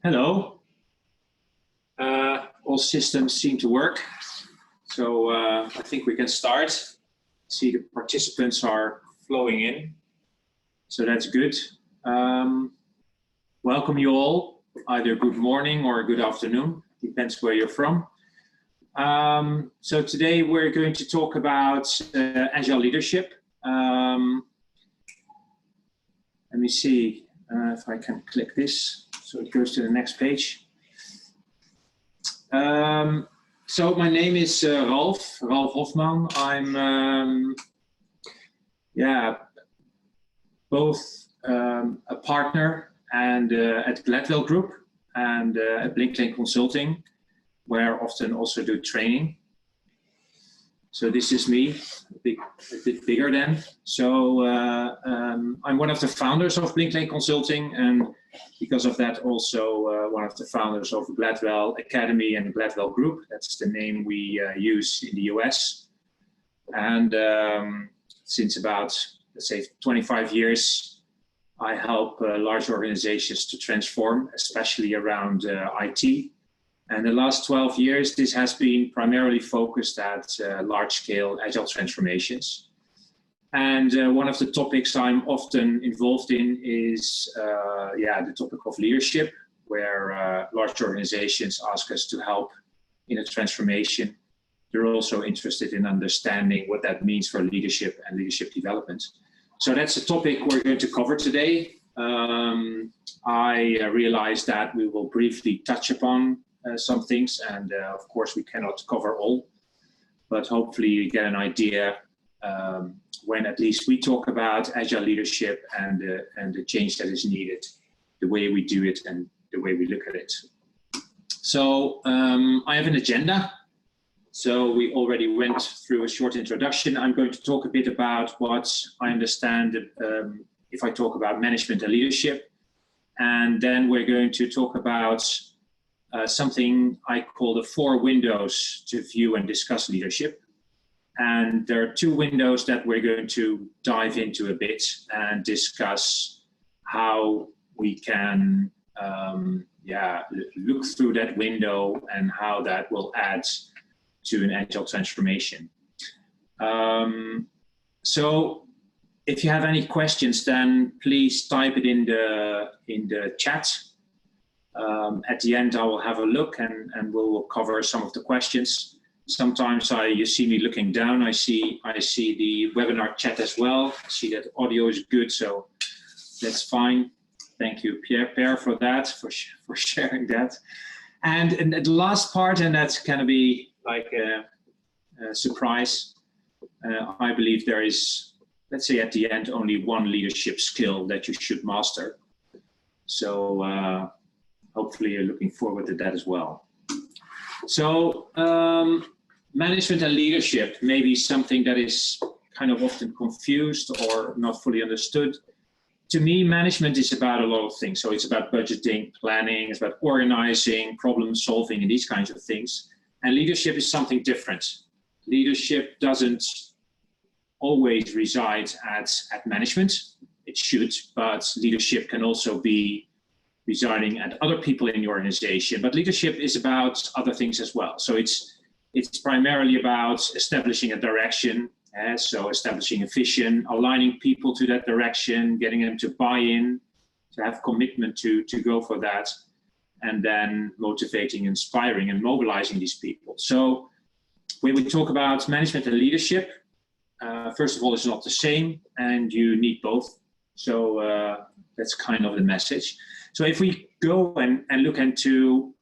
Hello. All systems seem to work, so I think we can start. See, the participants are flowing in, so that's good. Welcome you all, either good morning or good afternoon, depends where you're from. So today we're going to talk about Agile Leadership. Let me see if I can click this so it goes to the next page. So my name is Ralf Hofman. I'm both a partner and at Gladwell Group and at Blink Consulting, where I often also do training. So this is me, a bit bigger then. So I'm one of the founders of Blink Consulting, and because of that also one of the founders of Gladwell Academy and Gladwell Group. That's the name we use in the US. And since about, let's say, 25 years, I help large organizations to transform, especially around IT. And the last 12 years, this has been primarily focused at large-scale agile transformations. And one of the topics I'm often involved in is the topic of leadership, where large organizations ask us to help in a transformation. They're also interested in understanding what that means for leadership and leadership development. So that's a topic we're going to cover today. I realize that we will briefly touch upon some things, and of course we cannot cover all, but hopefully you get an idea when at least we talk about agile leadership and the change that is needed, the way we do it and the way we look at it. So I have an agenda. So we already went through a short introduction. I'm going to talk a bit about what I understand if I talk about management and leadership, and then we're going to talk about something I call the 4 windows to view and discuss leadership. And there are 2 windows that we're going to dive into a bit and discuss how we can look through that window and how that will add to an agile transformation. So if you have any questions, then please type it in the chat. At the end, I will have a look and we'll cover some of the questions. Sometimes you see me looking down. I see the webinar chat as well. I see that audio is good, so that's fine. Thank you, Pierre, for that, for sharing that. And the last part, and that's going to be like a surprise. I believe there is, let's say at the end, only one leadership skill that you should master. So hopefully you're looking forward to that as well. So management and leadership may be something that is kind of often confused or not fully understood. To me, management is about a lot of things. So it's about budgeting, planning, it's about organizing, problem solving, and these kinds of things. And leadership is something different. Leadership doesn't always reside at management. It should, but leadership can also be residing at other people in the organization. But leadership is about other things as well. So it's primarily about establishing a direction. So establishing a vision, aligning people to that direction, getting them to buy in, to have commitment to go for that, and then motivating, inspiring, and mobilizing these people. So when we talk about management and leadership, first of all, it's not the same, and you need both. So that's kind of the message. So if we go and look into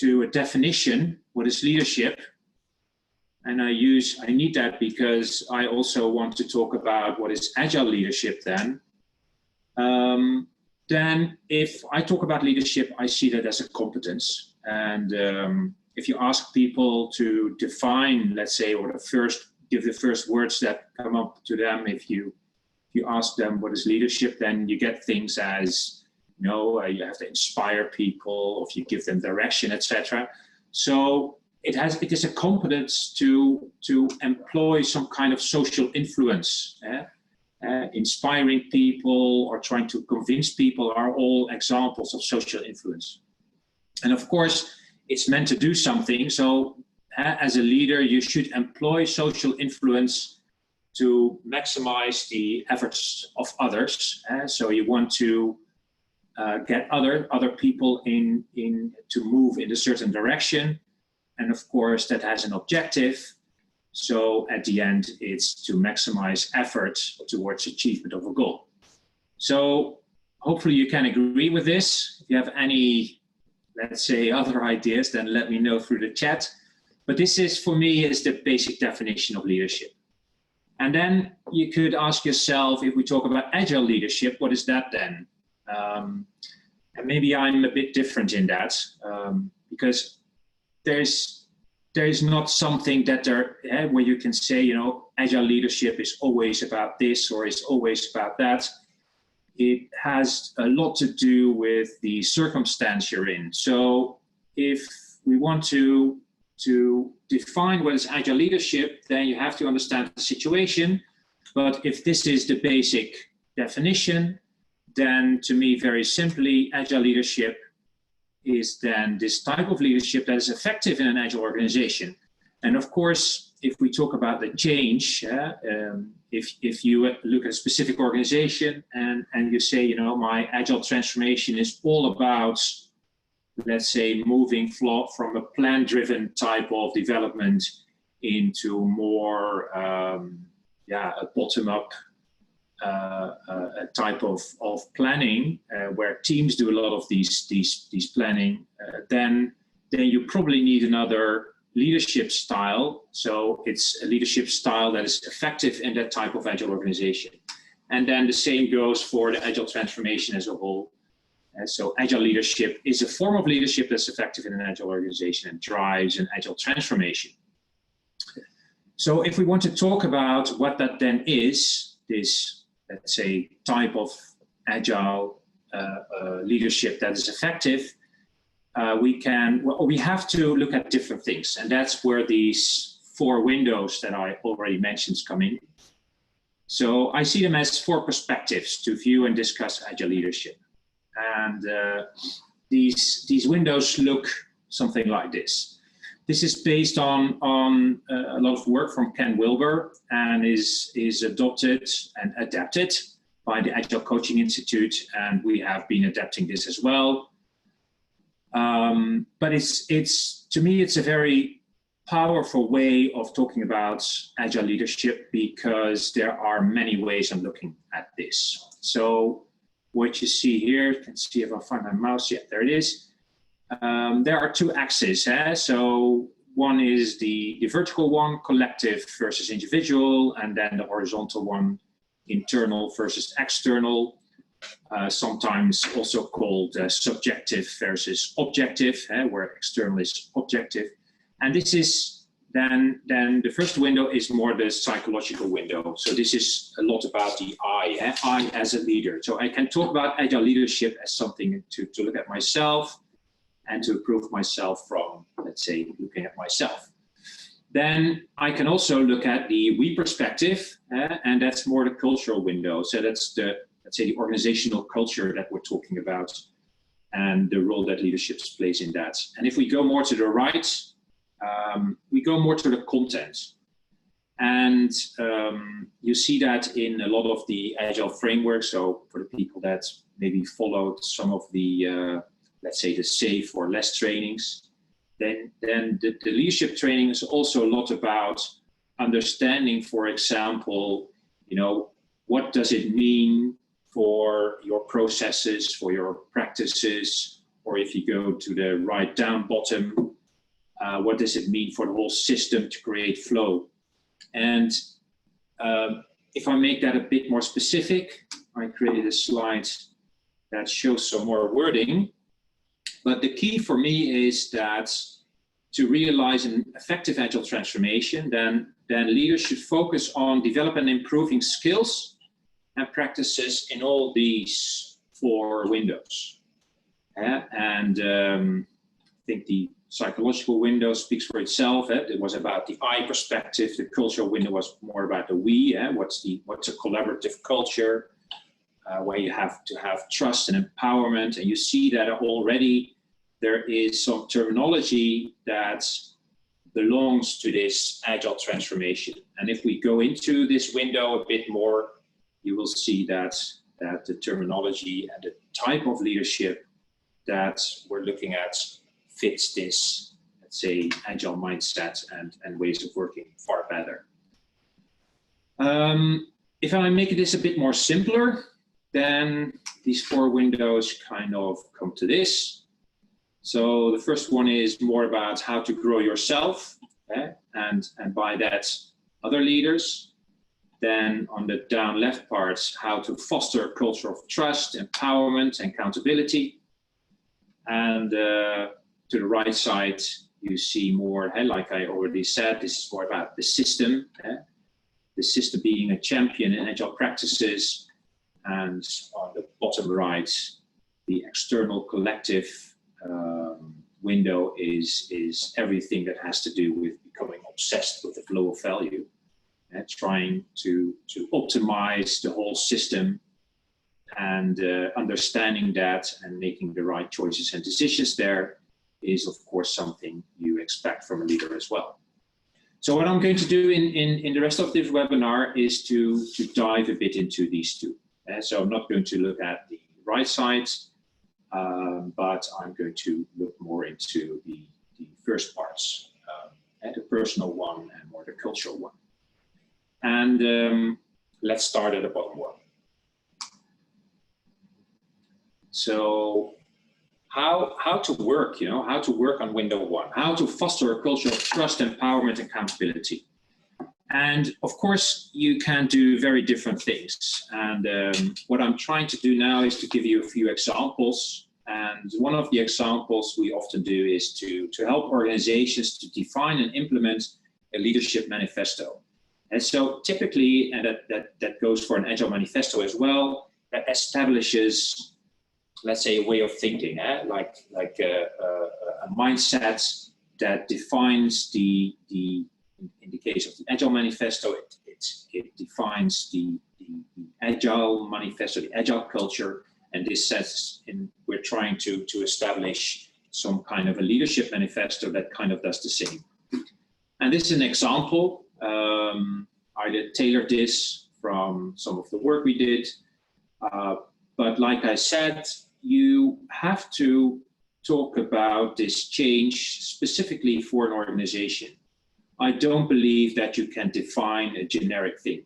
a definition, what is leadership? And I need that because I also want to talk about what is agile leadership then. Then if I talk about leadership, I see that as a competence. And if you ask people to define, let's say, or give the first words that come up to them, if you ask them what is leadership, then you get things as, you have to inspire people, or if you give them direction, etc. So it is a competence to employ some kind of social influence. Inspiring people or trying to convince people are all examples of social influence. And of course, it's meant to do something. So as a leader, you should employ social influence to maximize the efforts of others. So you want to get other people in to move in a certain direction. And of course, that has an objective. So at the end, it's to maximize effort towards achievement of a goal. So hopefully you can agree with this. If you have any, let's say, other ideas, then let me know through the chat. But this is, for me, is the basic definition of leadership. And then you could ask yourself, if we talk about agile leadership, what is that then? And maybe I'm a bit different in that, because there's not something that where you can say, you know, agile leadership is always about this or is always about that. It has a lot to do with the circumstance you're in. So if we want to define what is agile leadership, then you have to understand the situation. But if this is the basic definition, then to me, very simply, agile leadership is then this type of leadership that is effective in an agile organization. And of course, if we talk about the change, if you look at a specific organization and you say, you know, my agile transformation is all about, let's say, moving from a plan-driven type of development into more, a bottom-up type of planning, where teams do a lot of these planning, then you probably need another leadership style. So it's a leadership style that is effective in that type of agile organization. And then the same goes for the agile transformation as a whole. So agile leadership is a form of leadership that's effective in an agile organization and drives an agile transformation. So if we want to talk about what that then is, this, let's say, type of agile leadership that is effective, we have to look at different things. And that's where these 4 windows that I already mentioned come in. So I see them as 4 perspectives to view and discuss agile leadership. And these windows look something like this. This is based on a lot of work from Ken Wilber and is adopted and adapted by the Agile Coaching Institute, and we have been adapting this as well. But it's to me, it's a very powerful way of talking about agile leadership, because there are many ways of looking at this. So what you see here, you can see if I find my mouse. Yeah, there it is. There are 2 axes. So one is the vertical one, collective versus individual, and then the horizontal one, internal versus external. Sometimes also called subjective versus objective, where external is objective. And this is then the first window is more the psychological window. So this is a lot about the I as a leader. So I can talk about agile leadership as something to look at myself and to improve myself from, let's say, looking at myself. Then I can also look at the we perspective, and that's more the cultural window. So that's the, let's say, the organizational culture that we're talking about and the role that leadership plays in that. And if we go more to the right, we go more to the content. And you see that in a lot of the agile frameworks. So for the people that maybe followed some of the, let's say, the SAFe or less trainings, then the leadership training is also a lot about understanding, for example, you know, what does it mean for your processes, for your practices, or if you go to the right down bottom, what does it mean for the whole system to create flow? And if I make that a bit more specific, I created a slide that shows some more wording. But the key for me is that to realize an effective agile transformation, then leaders should focus on developing and improving skills and practices in all these 4 windows. And I think the psychological window speaks for itself. It was about the I perspective. The cultural window was more about the we. What's a collaborative culture where you have to have trust and empowerment, and you see that already there is some terminology that belongs to this agile transformation. And if we go into this window a bit more, you will see that the terminology and the type of leadership that we're looking at fits this, let's say, agile mindset and ways of working far better. If I make this a bit more simpler, then these 4 windows kind of come to this. So the first one is more about how to grow yourself, and by that, other leaders. Then on the down left parts, how to foster a culture of trust, empowerment, and accountability. And to the right side, you see more, like I already said, this is more about the system. The system being a champion in agile practices. And on the bottom right, the external collective window is everything that has to do with becoming obsessed with the flow of value, trying to optimize the whole system, and understanding that and making the right choices and decisions there is, of course, something you expect from a leader as well. So what I'm going to do in the rest of this webinar is to dive a bit into these 2. So I'm not going to look at the right side, but I'm going to look more into the first parts, the personal one and more the cultural one. And let's start at the bottom one. So how to work, how to work on window 1, how to foster a culture of trust, empowerment, and accountability. And of course, you can do very different things. And what I'm trying to do now is to give you a few examples. And one of the examples we often do is to help organizations to define and implement a leadership manifesto. And so typically, and that goes for an Agile manifesto as well, that establishes, let's say, a way of thinking, like a mindset that defines in the case of the Agile manifesto, it defines the Agile manifesto, the Agile culture, and this sets in, we're trying to establish some kind of a leadership manifesto that kind of does the same. And this is an example. I did tailor this from some of the work we did, but like I said, you have to talk about this change specifically for an organization. I don't believe that you can define a generic thing.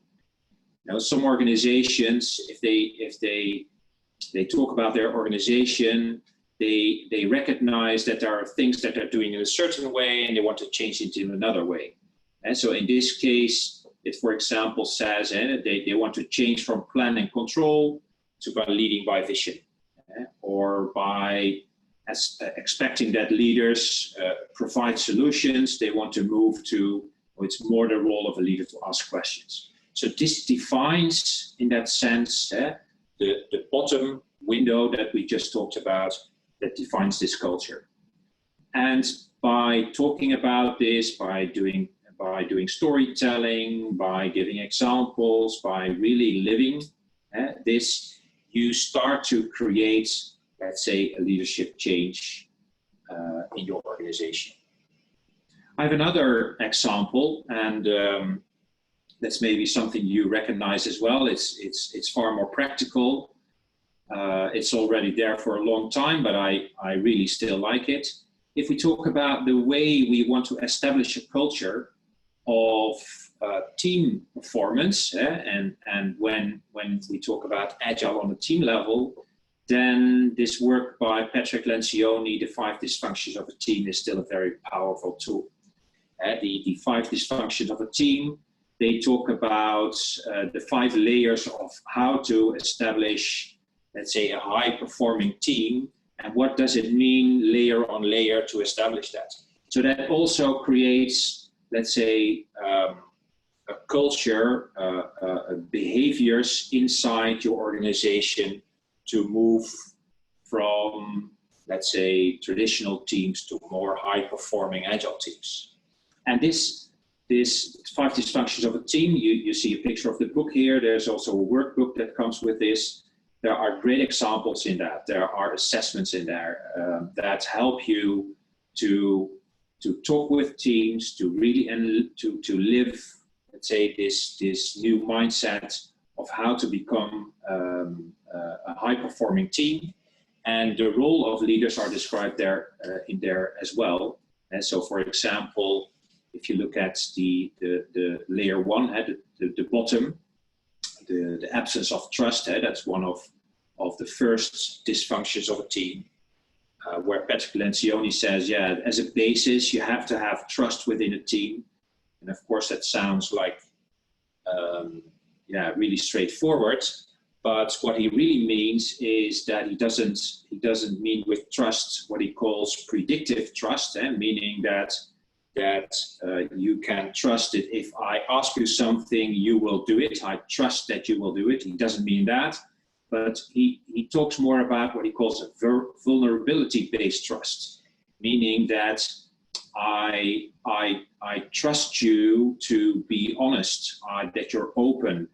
Some organizations, if they talk about their organization, they recognize that there are things that they're doing in a certain way and they want to change it in another way. And so in this case, it, for example, says they want to change from plan and control to by leading by vision, or by expecting that leaders provide solutions. They want to move to, it's more the role of a leader to ask questions. So this defines, in that sense, the bottom window that we just talked about, that defines this culture. And by talking about this, by doing storytelling, by giving examples, by really living this, you start to create, let's say, a leadership change in your organization. I have another example, and that's maybe something you recognize as well. It's far more practical. It's already there for a long time, but I really still like it. If we talk about the way we want to establish a culture of team performance, and when we talk about Agile on the team level, then this work by Patrick Lencioni, the 5 dysfunctions of a team, is still a very powerful tool. The 5 dysfunctions of a team, they talk about the 5 layers of how to establish, let's say, a high-performing team, and what does it mean layer on layer to establish that. So that also creates, let's say, a culture, behaviors inside your organization to move from, let's say, traditional teams to more high-performing Agile teams. And this 5 dysfunctions of a team, you see a picture of the book here. There's also a workbook that comes with this. there are great examples in that. There are assessments in there that help you to talk with teams, to really and to live, let's say, this new mindset of how to become a high-performing team. And the role of leaders are described there in there as well. And so, for example, if you look at the layer one, the bottom, the absence of trust, that's one of the first dysfunctions of a team, where Patrick Lencioni says, yeah, as a basis, you have to have trust within a team. And of course, that sounds like, really straightforward. But what he really means is that he doesn't mean with trust what he calls predictive trust, meaning that you can trust it. If I ask you something, you will do it. I trust that you will do it. He doesn't mean that, but he talks more about what he calls a vulnerability-based trust, meaning that I trust you to be honest, that you're open.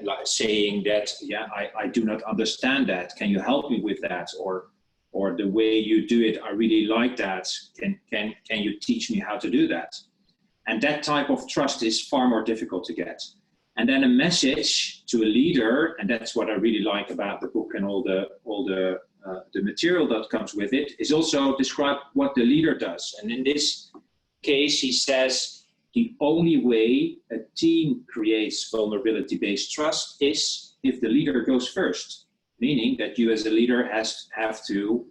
Like saying that, yeah, I do not understand that. Can you help me with that? Or the way you do it, I really like that. Can you teach me how to do that? And that type of trust is far more difficult to get. And then a message to a leader, and that's what I really like about the book and all the material that comes with it, is also describe what the leader does. And in this case, he says, the only way a team creates vulnerability-based trust is if the leader goes first, meaning that you as a leader have to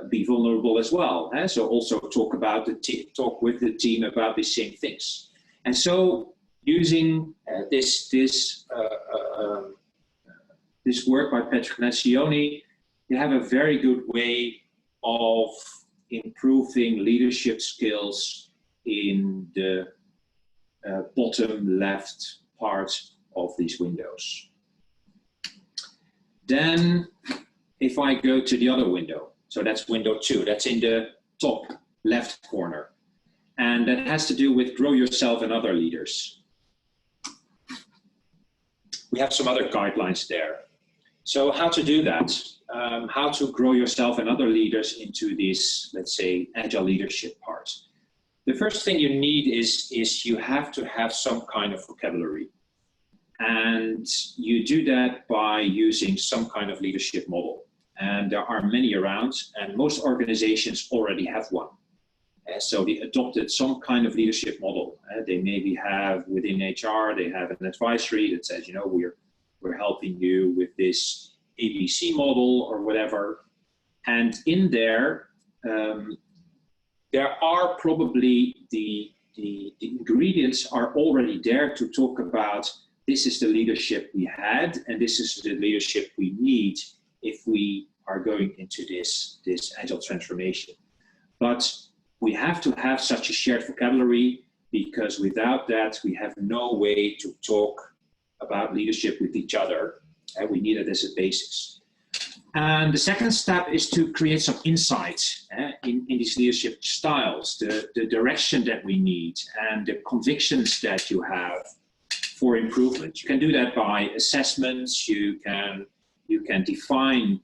be vulnerable as well. So also talk with the team about the same things. And so using this work by Patrick Lencioni, you have a very good way of improving leadership skills in the bottom left part of these windows. Then if I go to the other window, so that's window 2, that's in the top left corner. And that has to do with grow yourself and other leaders. We have some other guidelines there. So how to do that? How to grow yourself and other leaders into this, let's say, agile leadership part. The first thing you need is you have to have some kind of vocabulary. And you do that by using some kind of leadership model. And there are many around, and most organizations already have one. So they adopted some kind of leadership model. They maybe have within HR, they have an advisory that says, we're helping you with this ABC model or whatever. And in there, there are probably the ingredients are already there to talk about this is the leadership we had and this is the leadership we need if we are going into this agile transformation. But we have to have such a shared vocabulary, because without that we have no way to talk about leadership with each other, and we need it as a basis. And the second step is to create some insights in these leadership styles, the direction that we need and the convictions that you have for improvement. You can do that by assessments. You can define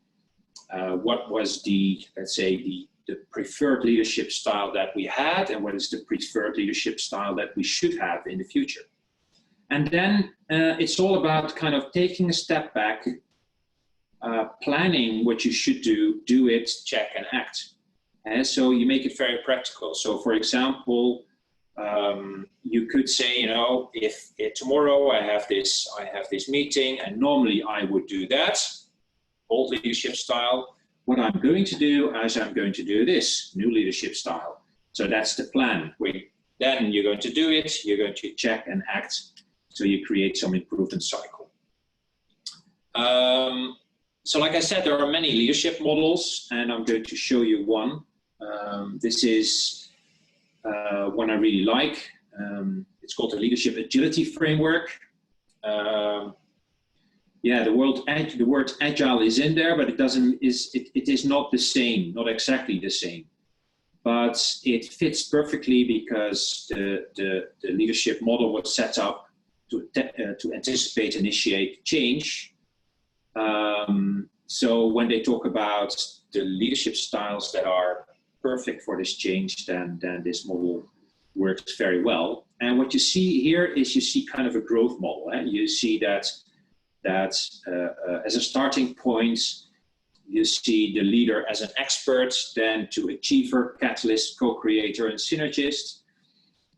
what was let's say the preferred leadership style that we had and what is the preferred leadership style that we should have in the future. And then it's all about kind of taking a step back, planning what you should do it, check and act. And so you make it very practical. So for example, you could say, if tomorrow I have this meeting and normally I would do that, old leadership style, what I'm going to do is I'm going to do this new leadership style. So that's the plan. Then you're going to do it, you're going to check and act. So you create some improvement cycle. So like I said, there are many leadership models, and I'm going to show you one. This is one I really like. It's called the Leadership Agility Framework. The word agile is in there, but it is not the same, not exactly the same. But it fits perfectly because the leadership model was set up to anticipate, initiate change. So when they talk about the leadership styles that are perfect for this change, then this model works very well. And what you see here is you see kind of a growth model. You see that as a starting point, you see the leader as an expert, then to achiever, catalyst, co-creator, and synergist.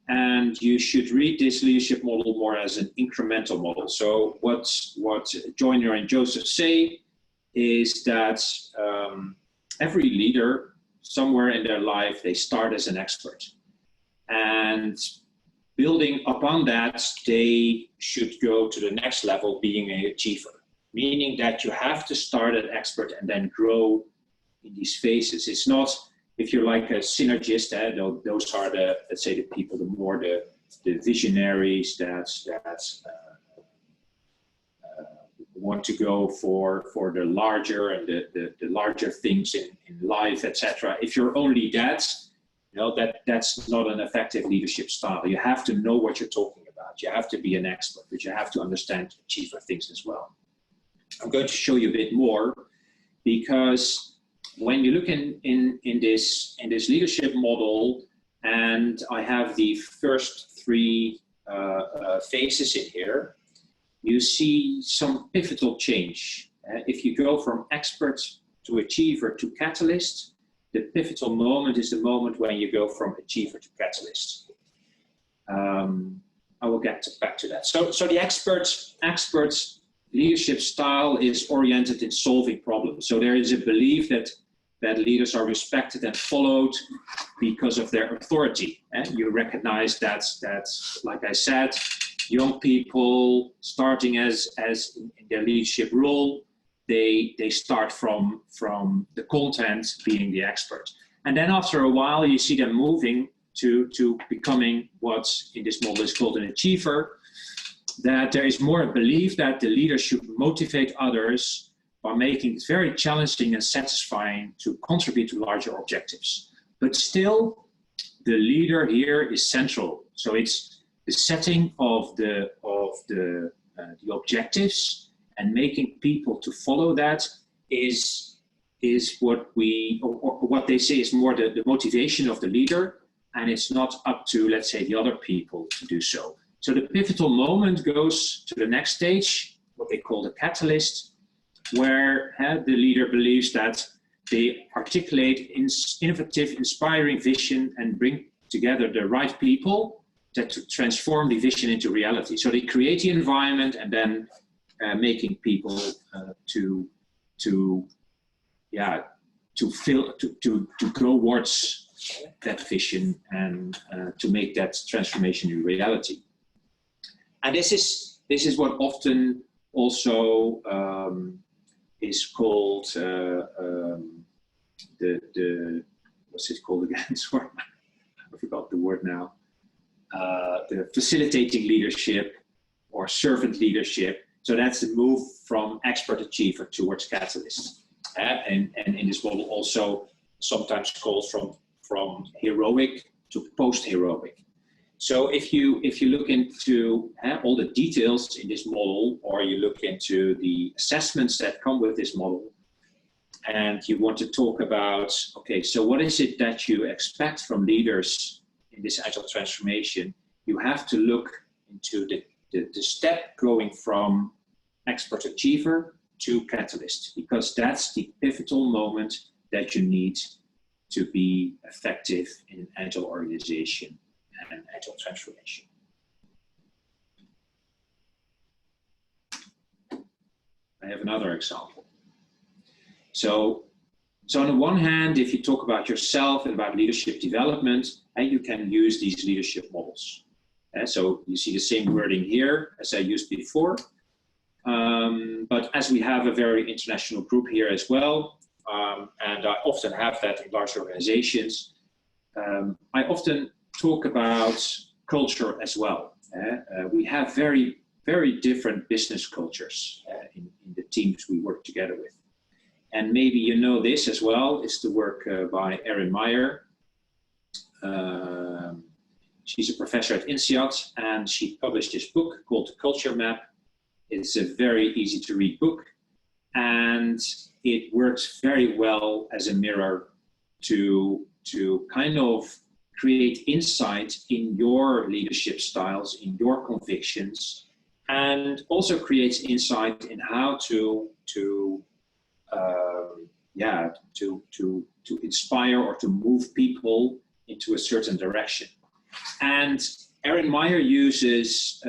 And you should read this leadership model more as an incremental model. So what Joyner and Joseph say is that every leader, somewhere in their life, they start as an expert. And building upon that, they should go to the next level, being an achiever, meaning that you have to start as an expert and then grow in these phases. It's not, if you're like a synergist, those are the, let's say, the people, the visionaries that want to go for the larger and the larger things in life, etc. If you're only that, that's not an effective leadership style. You have to know what you're talking about. You have to be an expert, but you have to understand achiever things as well. I'm going to show you a bit more, because when you look in this leadership model, and I have the first three phases in here, you see some pivotal change. If you go from expert to achiever to catalyst, the pivotal moment is the moment when you go from achiever to catalyst. I will get back to that. So the experts leadership style is oriented in solving problems. So there is a belief that leaders are respected and followed because of their authority. And you recognize that, like I said, young people starting as in their leadership role, they start from the content being the expert. And then after a while, you see them moving to becoming what in this model is called an achiever, that there is more a belief that the leader should motivate others by making it very challenging and satisfying to contribute to larger objectives. But still, the leader here is central. So it's the setting of the objectives, and making people to follow that is what what they say is more the motivation of the leader, and it's not up to, let's say, the other people to do so. So the pivotal moment goes to the next stage, what they call the catalyst, where the leader believes that they articulate innovative, inspiring vision and bring together the right people that to transform the vision into reality. So they create the environment and then making people to go towards that vision and to make that transformation in reality. And this is what often also is called what's it called again? Sorry, I forgot the word now. The facilitating leadership or servant leadership. So that's the move from expert achiever towards catalyst. And in this model also sometimes calls from heroic to post-heroic. So if you look into all the details in this model, or you look into the assessments that come with this model, and you want to talk about, okay, so what is it that you expect from leaders in this agile transformation, you have to look into the step going from expert achiever to catalyst, because that's the pivotal moment that you need to be effective in agile organization and agile transformation. I have another example. So on the one hand, if you talk about yourself and about leadership development, you can use these leadership models. So you see the same wording here as I used before. But as we have a very international group here as well, and I often have that in large organizations, I often talk about culture as well. We have very, very different business cultures in the teams we work together with. And maybe you know this as well, it's the work by Erin Meyer. She's a professor at INSEAD, and she published this book called The Culture Map. It's a very easy to read book. and it works very well as a mirror to kind of create insight in your leadership styles, in your convictions, and also creates insight in how to inspire or to move people into a certain direction. And Erin Meyer uses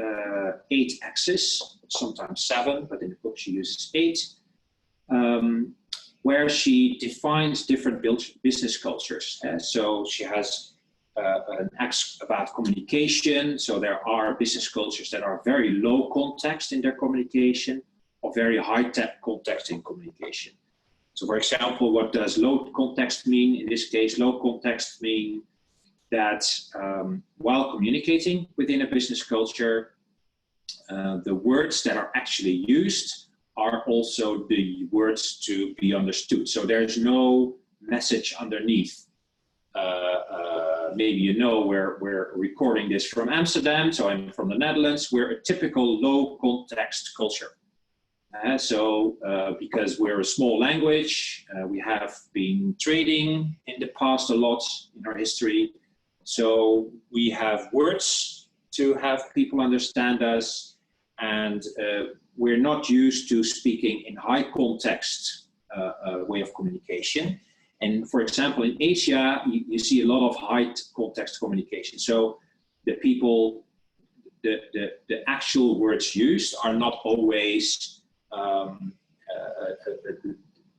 8 axes, sometimes 7, but in the book she uses 8, where she defines different business cultures. So she has an axe about communication. So there are business cultures that are very low context in their communication, or very high context in communication. So for example, what does low context mean? In this case, low context mean that while communicating within a business culture, the words that are actually used are also the words to be understood. So there's no message underneath. Maybe you know we're recording this from Amsterdam, so I'm from the Netherlands. We're a typical low context culture. Because we're a small language, we have been trading in the past a lot in our history. So we have words to have people understand us, and we're not used to speaking in high context way of communication. And for example, in Asia, you see a lot of high context communication. So the people, the actual words used are not always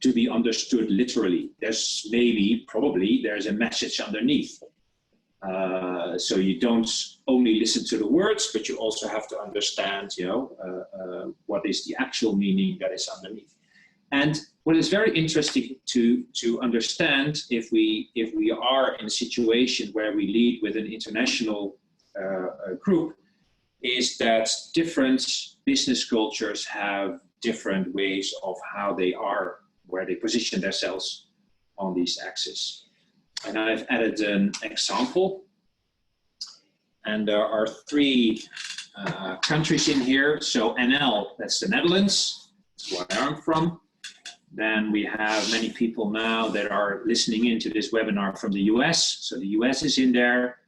to be understood literally. There's probably there's a message underneath. So you don't only listen to the words, but you also have to understand, what is the actual meaning that is underneath. And what is very interesting to understand, if we are in a situation where we lead with an international group, is that different business cultures have different ways of how they are, where they position themselves on these axes. And I've added an example. And there are 3 countries in here. So NL, that's the Netherlands, that's where I'm from. Then we have many people now that are listening into this webinar from the US. So the US is in there.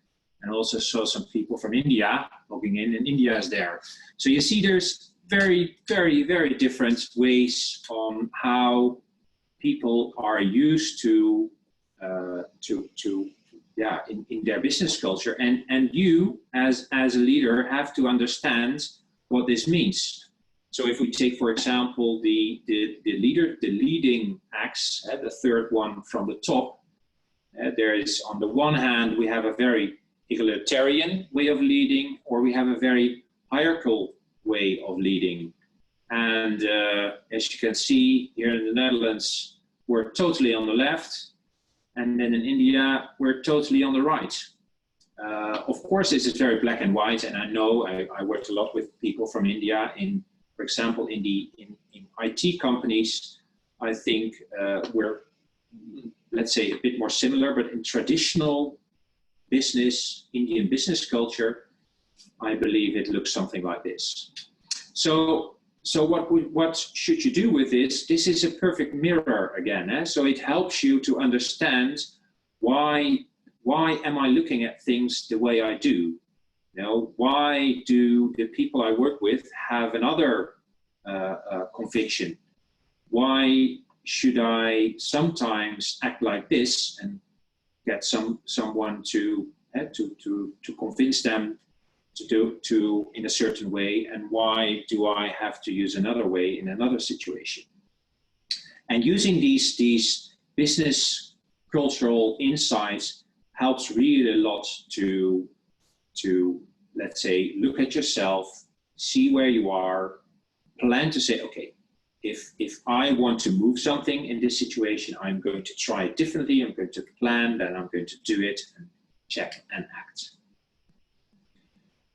And also saw some people from India logging in, and India is there. So you see there's very, very, very different ways on how people are used to in their business culture, and you as a leader have to understand what this means. So if we take, for example, the leading axe, the third one from the top, there is, on the one hand, we have a very egalitarian way of leading, or we have a very hierarchical way of leading. And as you can see here in the Netherlands, we're totally on the left. And then in India, we're totally on the right. Of course, this is very black and white. And I know I worked a lot with people from India for example, in IT companies. I think we're, let's say, a bit more similar, but in traditional Indian business culture, I believe it looks something like this. So what should you do with this? This is a perfect mirror again. So it helps you to understand why am I looking at things the way I do? Why do the people I work with have another conviction? Why should I sometimes act like this and get someone to convince them to do in a certain way, and why do I have to use another way in another situation? And using these business cultural insights helps really a lot to let's say, look at yourself, see where you are, plan to say, okay, if I want to move something in this situation, I'm going to try it differently, I'm going to plan, then I'm going to do it, and check and act.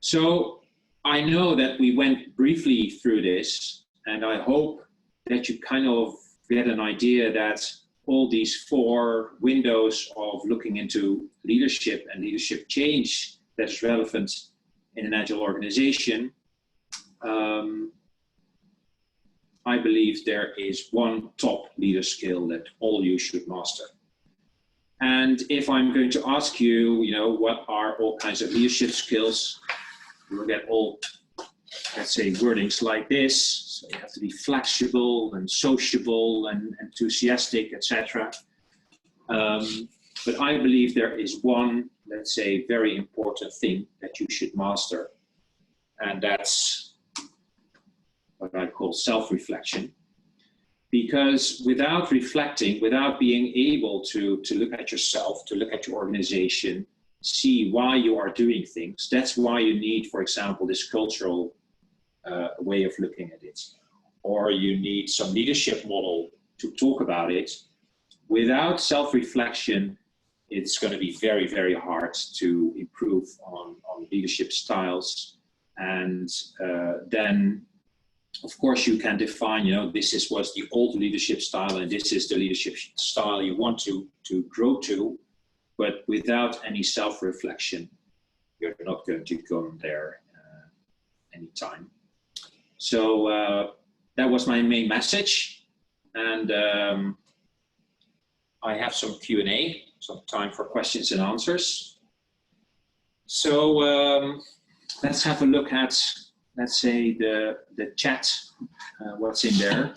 So I know that we went briefly through this, and I hope that you kind of get an idea that all these 4 windows of looking into leadership and leadership change that is relevant in an agile organization I believe there is one top leader skill that all you should master. And if I'm going to ask you, what are all kinds of leadership skills, you will get all, let's say, wordings like this. So you have to be flexible and sociable and enthusiastic, etc. But I believe there is one, let's say, very important thing that you should master. And that's what I call self-reflection. Because without reflecting, without being able to look at yourself, to look at your organization, see why you are doing things, that's why you need, for example, this cultural way of looking at it. Or you need some leadership model to talk about it. Without self-reflection, it's going to be very, very hard to improve on leadership styles. And then, of course, you can define, this was the old leadership style and this is the leadership style you want to grow to. But without any self-reflection, you're not going to go there anytime. So that was my main message. And I have some Q&A, some time for questions and answers. So let's have a look at, let's say, the chat, what's in there.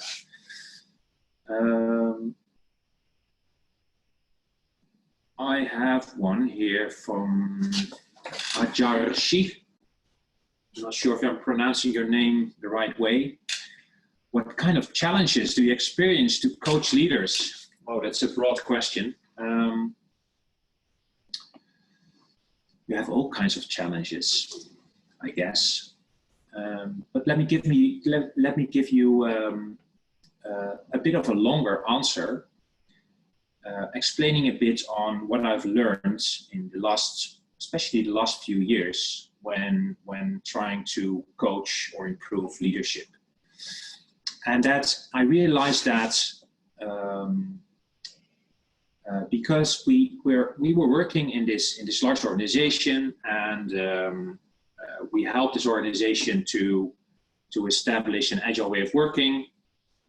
I have one here from Agile Leadership. I'm not sure if I'm pronouncing your name the right way. What kind of challenges do you experience to coach leaders? Oh, that's a broad question. You have all kinds of challenges, I guess. But let me give you a bit of a longer answer, explaining a bit on what I've learned in the last, especially the last few years, when trying to coach or improve leadership. And that I realized that because we were working in this large organization, and we helped this organization to establish an agile way of working,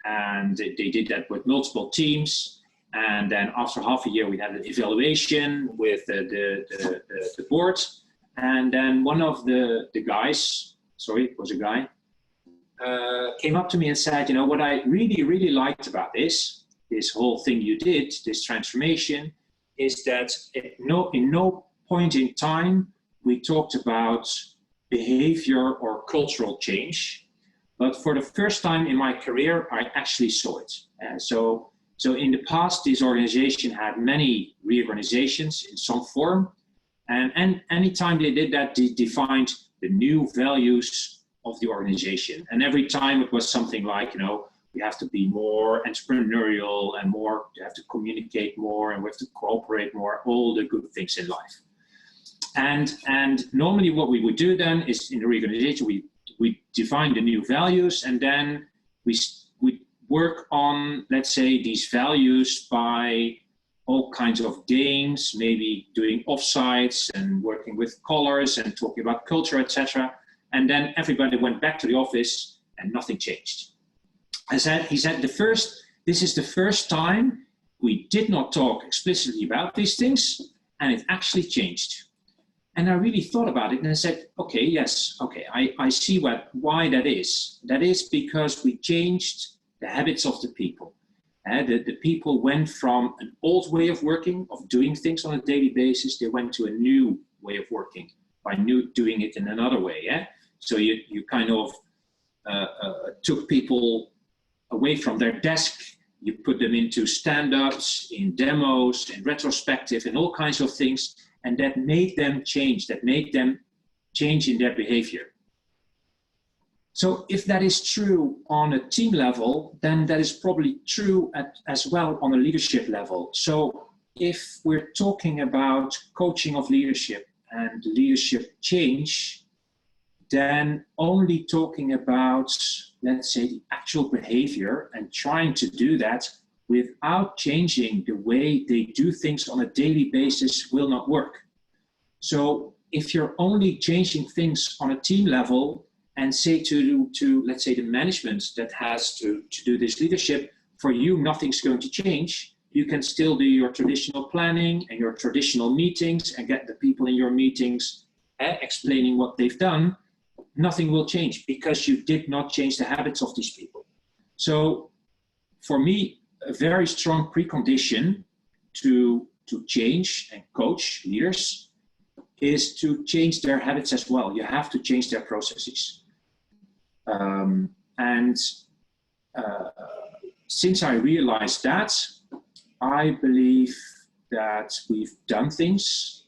and they did that with multiple teams. And then after half a year, we had an evaluation with the board. And then one of the guys, sorry, it was a guy, came up to me and said, what I really, really liked about this whole thing you did, this transformation, is that in no point in time we talked about behavior or cultural change. But for the first time in my career, I actually saw it. So in the past, this organization had many reorganizations in some form. And anytime they did that, they defined the new values of the organization. And every time it was something like, we have to be more entrepreneurial and more, you have to communicate more, and we have to cooperate more, all the good things in life. And normally what we would do then is in the reorganization, we define the new values, and then we work on, let's say, these values by all kinds of games, maybe doing offsites and working with colors and talking about culture, etc. And then everybody went back to the office and nothing changed. He said this is the first time we did not talk explicitly about these things, and it actually changed. And I really thought about it, and I said, okay, yes, okay, I see why that is. That is because we changed the habits of the people. The people went from an old way of working, of doing things on a daily basis, they went to a new way of working by doing it in another way. Yeah? So you kind of took people away from their desk, you put them into stand-ups, in demos, in retrospective, and all kinds of things, and that made them change in their behavior. So if that is true on a team level, then that is probably true as well on a leadership level. So if we're talking about coaching of leadership and leadership change, then only talking about, let's say, the actual behavior and trying to do that without changing the way they do things on a daily basis will not work. So if you're only changing things on a team level and say to let's say the management that has to do this leadership, for you nothing's going to change. You can still do your traditional planning and your traditional meetings and get the people in your meetings explaining what they've done. Nothing will change because you did not change the habits of these people. So for me, a very strong precondition to change and coach leaders is to change their habits as well. You have to change their processes. Since I realized that, I believe that we've done things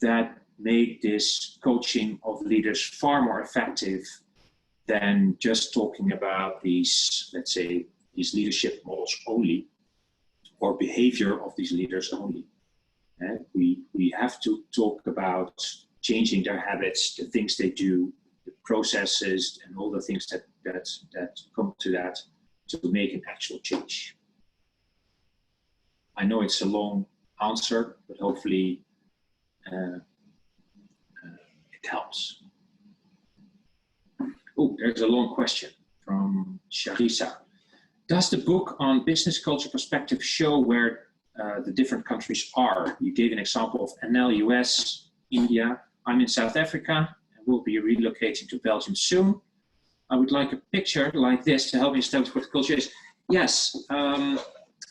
that make this coaching of leaders far more effective than just talking about these, let's say, these leadership models only, or behavior of these leaders only. We have to talk about changing their habits, the things they do, the processes, and all the things that come to that to make an actual change. I know it's a long answer, but hopefully it helps. Oh, there's a long question from Sharisa. Does the book on business culture perspective show where the different countries are? You gave an example of NL, US, India. I'm in South Africa and will be relocating to Belgium soon. I would like a picture like this to help me establish what the culture is. Yes.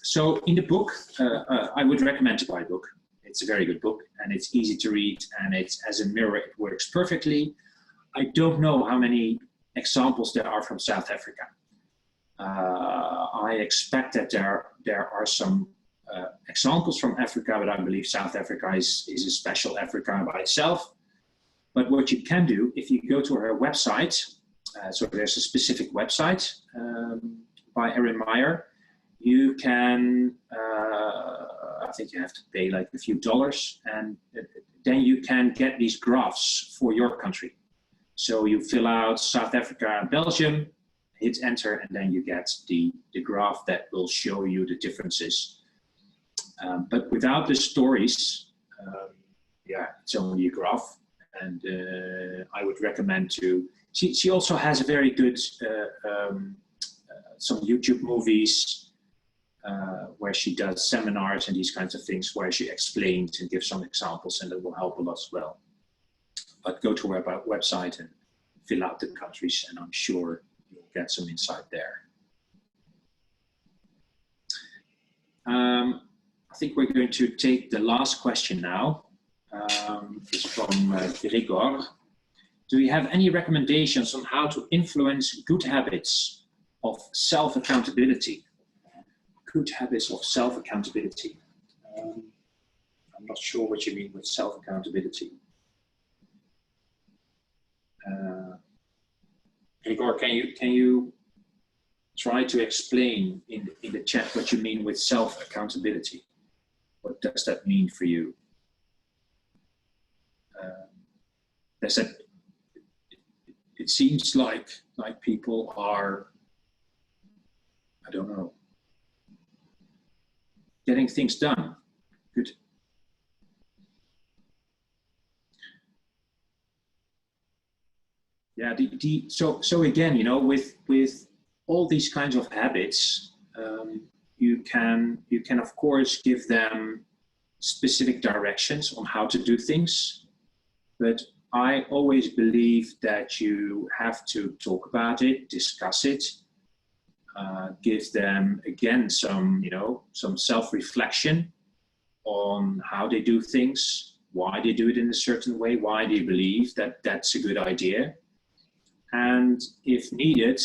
So in the book, I would recommend to buy a book. It's a very good book and it's easy to read, and it's as a mirror, it works perfectly. I don't know how many examples there are from South Africa. I expect that there are some examples from Africa, but I believe South Africa is a special Africa by itself. But what you can do, if you go to her website, so there's a specific website by Erin Meyer, you can, I think you have to pay like a few dollars, and then you can get these graphs for your country. So you fill out South Africa and Belgium, hit enter, and then you get the graph that will show you the differences. But without the stories, yeah, it's only a graph. And I would recommend to, she also has a very good, some YouTube movies where she does seminars and these kinds of things where she explains and gives some examples, and that will help a lot as well. But go to her website and fill out the countries, and I'm sure you'll get some insight there. I think we're going to take the last question now. It's from Gregor. Do you have any recommendations on how to influence good habits of self-accountability? Good habits of self-accountability. I'm not sure what you mean with self-accountability. Gregor, can you try to explain in the chat what you mean with self-accountability? What does that mean for you? It seems like people are, I don't know, getting things done. Good. Yeah. So again, you know, with all these kinds of habits, you can of course give them specific directions on how to do things, but I always believe that you have to talk about it, discuss it, give them again some self-reflection on how they do things, why they do it in a certain way, why they believe that that's a good idea, and if needed,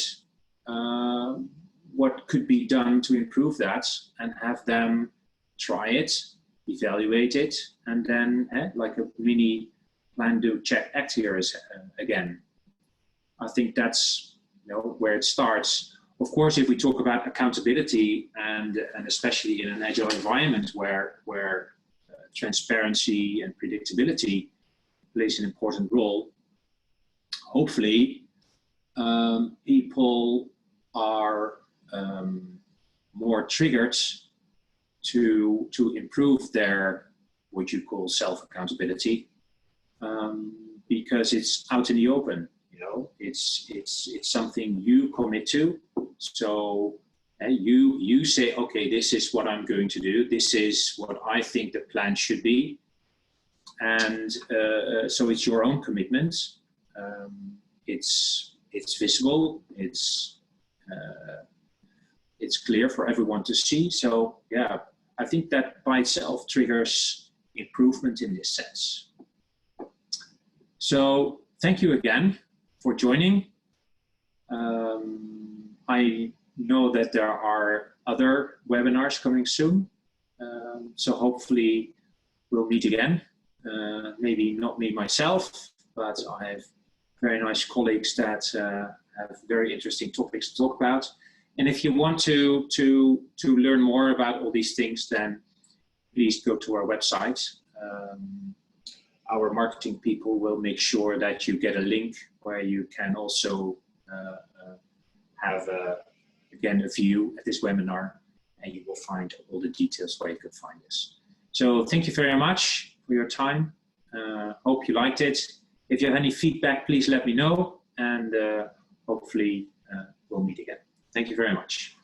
what could be done to improve that, and have them try it, evaluate it, and then like a mini plan, do, check, act here is again. I think that's where it starts. Of course, if we talk about accountability and especially in an agile environment where transparency and predictability plays an important role, hopefully people are more triggered to improve their what you call self-accountability, because it's out in the open. it's something you commit to. So you say, okay, this is what I'm going to do. This is what I think the plan should be. And so it's your own commitment. It's visible. It's clear for everyone to see. So yeah, I think that by itself triggers improvement in this sense. So thank you again for joining. I know that there are other webinars coming soon. So hopefully we'll meet again. Maybe not me myself, but I have very nice colleagues that have very interesting topics to talk about. And if you want to learn more about all these things, then please go to our website. Our marketing people will make sure that you get a link where you can also have again a view at this webinar, and you will find all the details where you can find this. So thank you very much for your time. Hope you liked it. If you have any feedback, please let me know, and hopefully we'll meet again. Thank you very much.